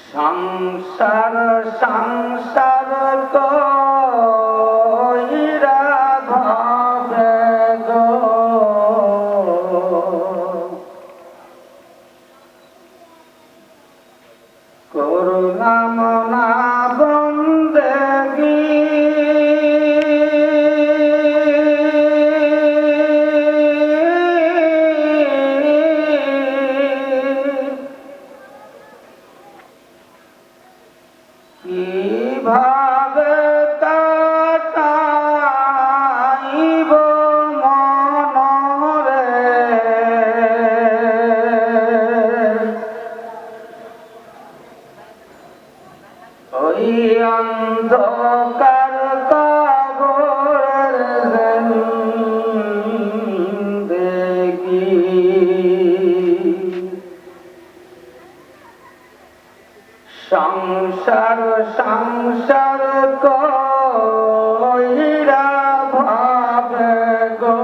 সংসার সংসার কইরা ভাবে গো করলাম না বন্দেগী কিভাবে কাটাইব মনরে ওই অন্ধকার কবরের জিন্দেগি সংসার সংসার কইরা ভাবে গো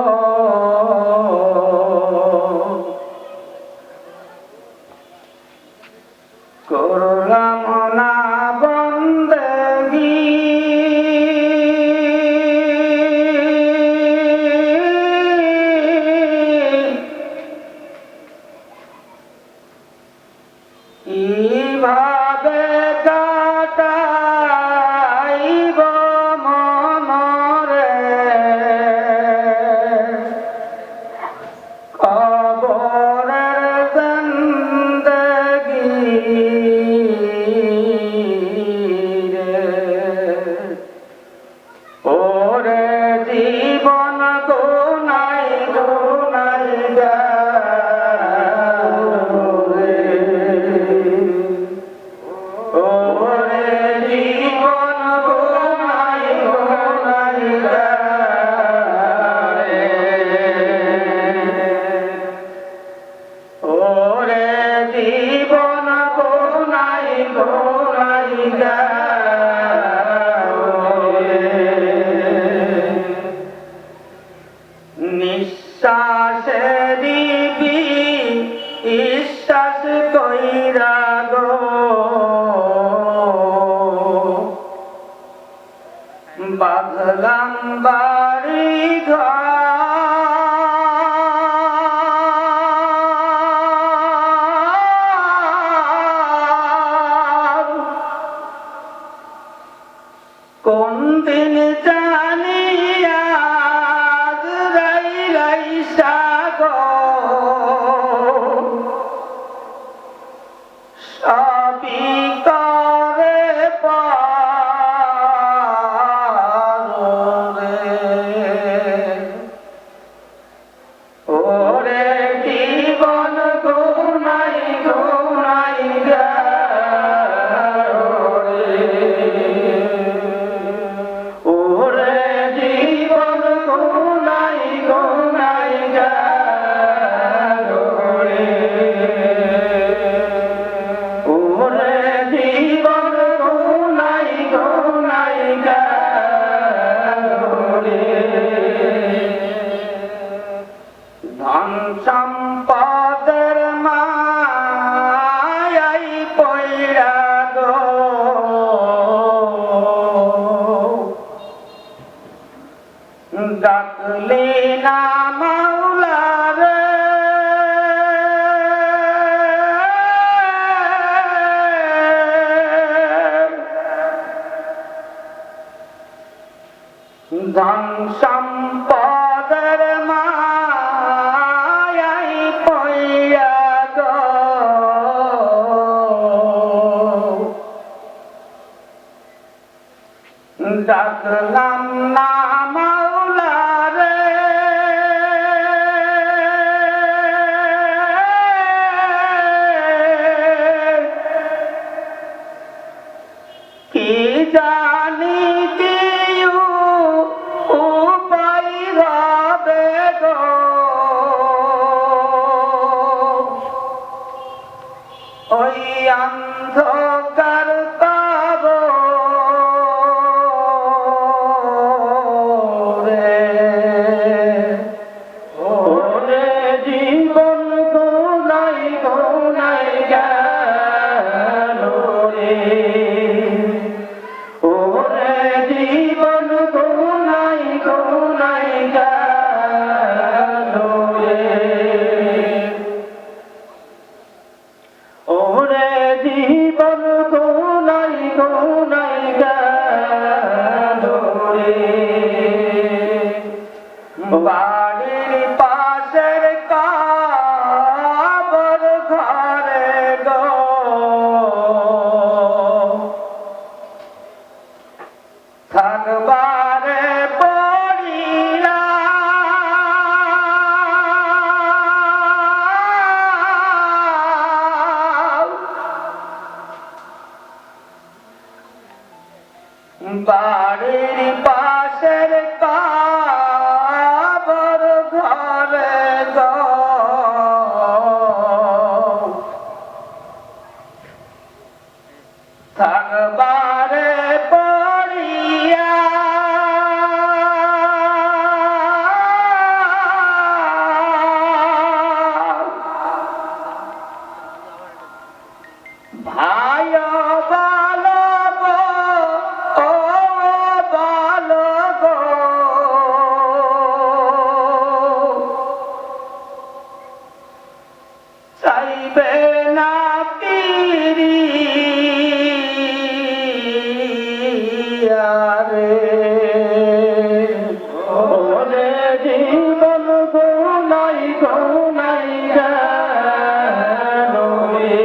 করলাম না বন্দেগী কিভাবে কাটাইব মনরে কবরের জিন্দেগি রে ওরে জীবন গুনাই গুনাই ওরে জীবন গুনাই গুনাই ওরে জীবন গুনাই গুনাই নিঃশ্বাসে দিবি বিশ্বাস কইরা গো বাঁধলাম বাড়ি ঘর কোন দিন জানি আজ রাই সাগর সবই করে পারে ওরে জীবন গুনাই গুনাই ওরে জীবন গুনাই গুনাই ওরে জীবন গুনাই গুনাই ধন সম্পদের মায়াই পইড়া গো ডাকলি না মাওলা রে ধন সম্পদের মায়াই পইয়া গো ডাকলাম না মাওলা রে কি জানি কি উপায় হবে গো ওই অন্ধকার কবরে ওরে জীবন গুনাই গুনাই গেল রে বাড়ির পাশের কাবর ঘরে গো থাকবারে পড়িয়া ভাই ভালো গো ও ভালো গো চাইবে না পিরিয়ারে ওরে জীবন গোনাই গোনাই জানো রে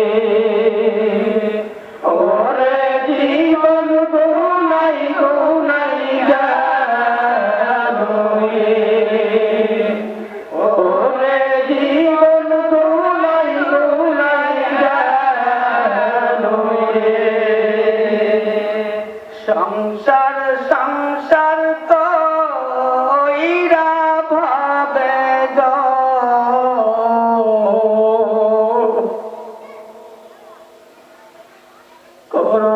ওরে জীবন গোনাই গোনাই জানো রে ওরে জীবন গোনাই গোনাই জানো রে সংসার সংসার কইরা ভাবে গো করো